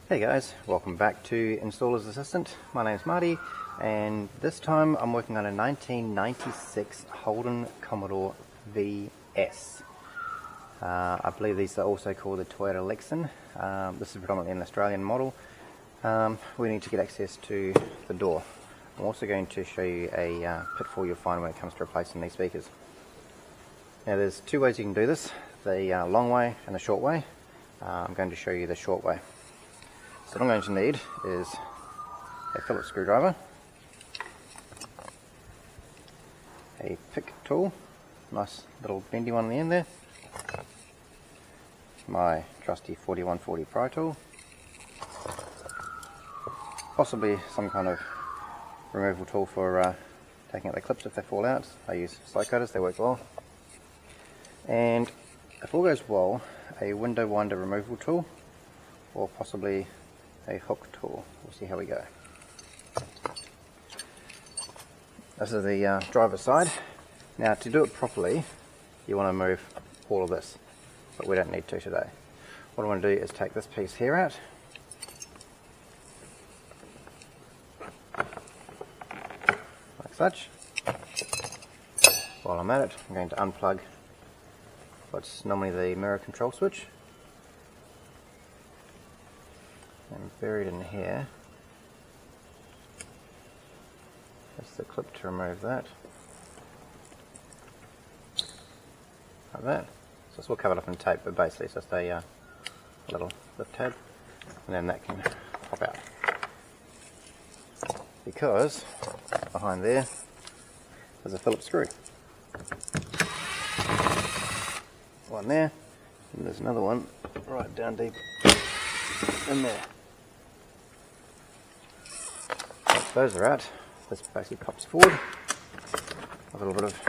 Hey guys, welcome back to Installer's Assistant. My name is Marty, and this time I'm working on a 1996 Holden Commodore VS. I believe these are also called the Toyta Lexcen. This is predominantly an Australian model. We need to get access to the door. I'm also going to show you a pitfall you'll find when it comes to replacing these speakers. Now there's two ways you can do this, the long way and the short way. I'm going to show you the short way. So what I'm going to need is a Phillips screwdriver, a Pic Tool, nice little bendy one on the end there, my trusty 4140 Pry Tool, possibly some kind of removal tool for taking out the clips if they fall out. I use slide cutters, they work well. And if all goes well, a window winder removal tool, or possibly a hook tool. We'll see how we go. This is the driver's side. Now to do it properly, you want to move all of this, but we don't need to today. What I want to do is take this piece here out, like such. While I'm at it, I'm going to unplug what's normally the mirror control switch. And buried in here is the clip to remove that, like that. So this will cover it up in tape, but basically it's just a little lift tab, and then that can pop out. Because behind there there's a Phillips screw. One there, and there's another one right down deep in there. Once those are out, this basically pops forward with a little bit of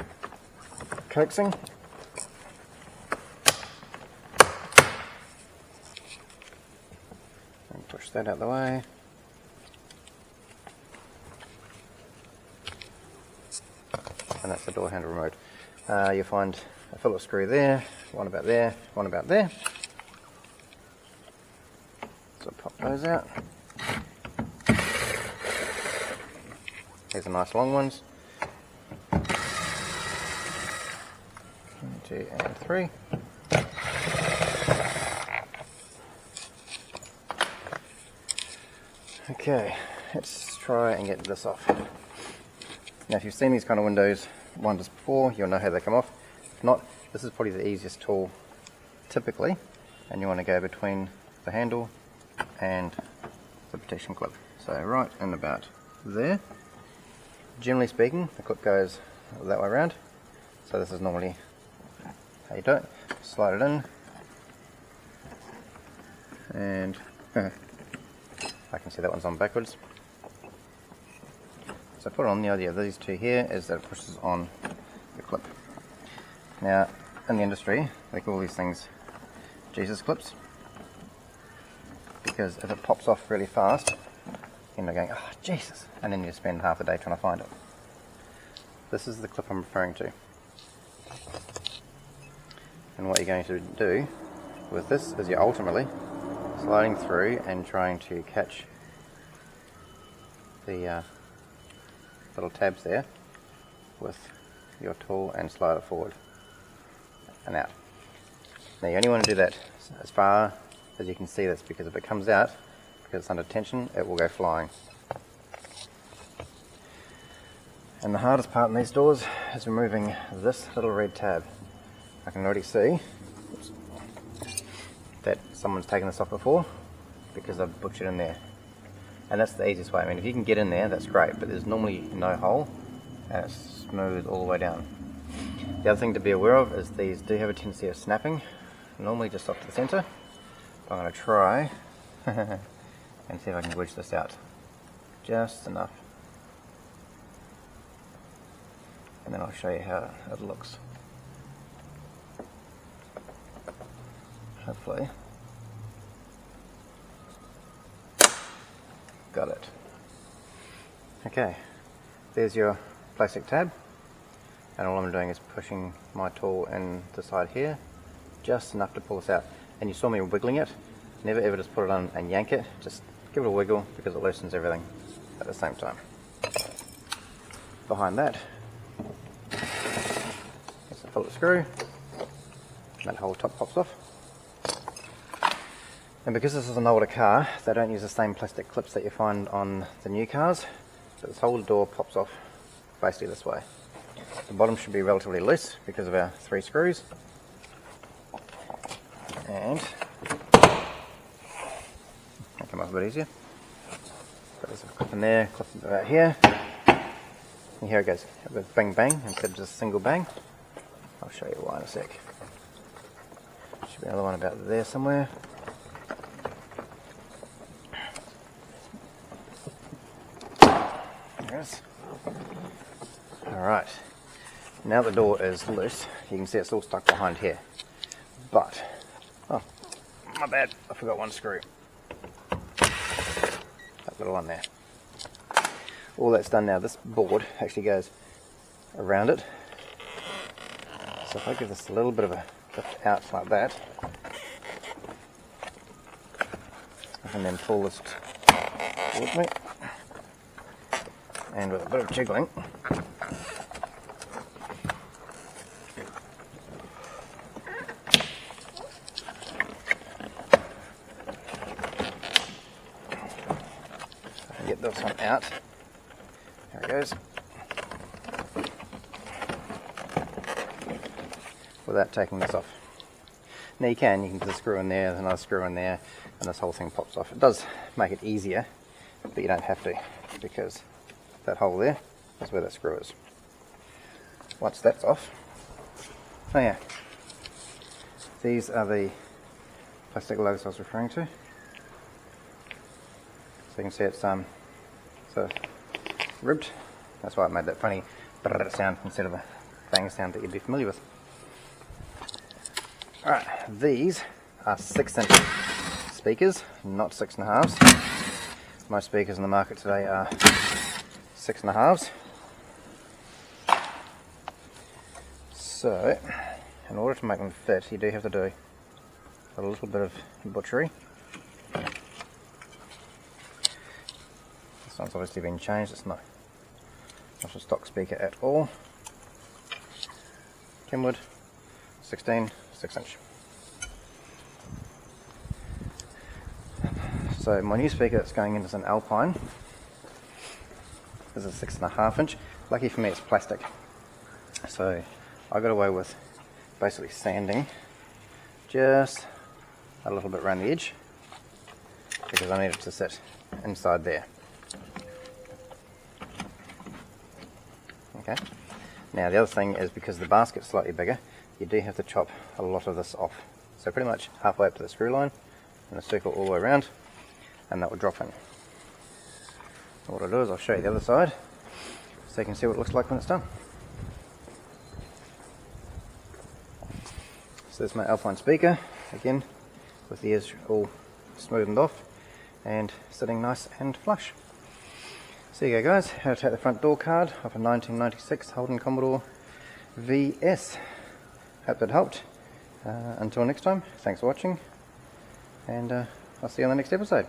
coaxing. And push that out of the way. And that's the door handle remote. You'll find a Phillips screw there, one about there, one about there. So pop those out. These are nice long ones. 1, 2 and 3. Okay, let's try and get this off. Now if you've seen these kind of windows winders before, you'll know how they come off. If not, this is probably the easiest tool typically, and you want to go between the handle and the protection clip. So right in about there. Generally speaking, the clip goes that way around. So this is normally how you do it. Slide it in, and I can see that one's on backwards. So put it on. The idea of these two here is that it pushes on the clip. Now in the industry they call these things Jesus clips, because if it pops off really fast, you know, going, oh Jesus, and then you spend half the day trying to find it. This is the clip I'm referring to. And what you're going to do with this is you're ultimately sliding through and trying to catch the little tabs there with your tool and slide it forward and out. Now you only want to do that as far as you can see this, because if it comes out, because it's under tension, it will go flying. And the hardest part in these doors is removing this little red tab. I can already see that someone's taken this off before, because I've butchered in there. And that's the easiest way. I mean, if you can get in there, that's great, but there's normally no hole, and it's smooth all the way down. The other thing to be aware of is these do have a tendency of snapping, normally just off to the center. I'm going to try and see if I can wedge this out just enough, and then I'll show you how it looks. Hopefully got it. Okay, there's your plastic tab, and all I'm doing is pushing my tool in the side here just enough to pull this out. And you saw me wiggling it. never ever just put it on and yank it, just give it a wiggle because it loosens everything at the same time. Behind that, there's a Phillips screw, that whole top pops off. And because this is an older car, they don't use the same plastic clips that you find on the new cars, so this whole door pops off basically this way. The bottom should be relatively loose because of our 3 screws. And that come off a bit easier. So there's a clip in there, clip about here. And here it goes. It goes bang bang instead of just a single bang. I'll show you why in a sec. Should be another one about there somewhere. There it is. Alright. Now the door is loose. You can see it's all stuck behind here. But, oh, my bad, I forgot one screw. That little one there. All that's done now, this board actually goes around it. So if I give this a little bit of a lift out like that, I can then pull this towards me. And with a bit of jiggling, get this one out. There it goes. Without taking this off. Now you can put a screw in there, another screw in there, and this whole thing pops off. It does make it easier, but you don't have to, because that hole there is where that screw is. Once that's off, oh yeah, these are the plastic lugs I was referring to. So you can see it's ribbed. That's why it made that funny sound instead of a bang sound that you'd be familiar with. Alright, these are 6-inch speakers, not 6.5s. Most speakers in the market today are 6.5s. So, in order to make them fit, you do have to do a little bit of butchery. This one's obviously been changed, it's not a stock speaker at all. Kenwood, 16, 6-inch. So my new speaker that's going in is an Alpine. This is a 6.5-inch. Lucky for me it's plastic. So I got away with basically sanding just a little bit around the edge because I need it to sit inside there. Okay. Now the other thing is, because the basket's slightly bigger, you do have to chop a lot of this off. So pretty much halfway up to the screw line, and a circle all the way around, and that will drop in. So what I'll do is I'll show you the other side, so you can see what it looks like when it's done. So there's my Alpine speaker, again, with the ears all smoothened off, and sitting nice and flush. So there you go guys, how to take the front door card of a 1996 Holden Commodore VS. Hope that helped. Until next time, thanks for watching, and I'll see you on the next episode.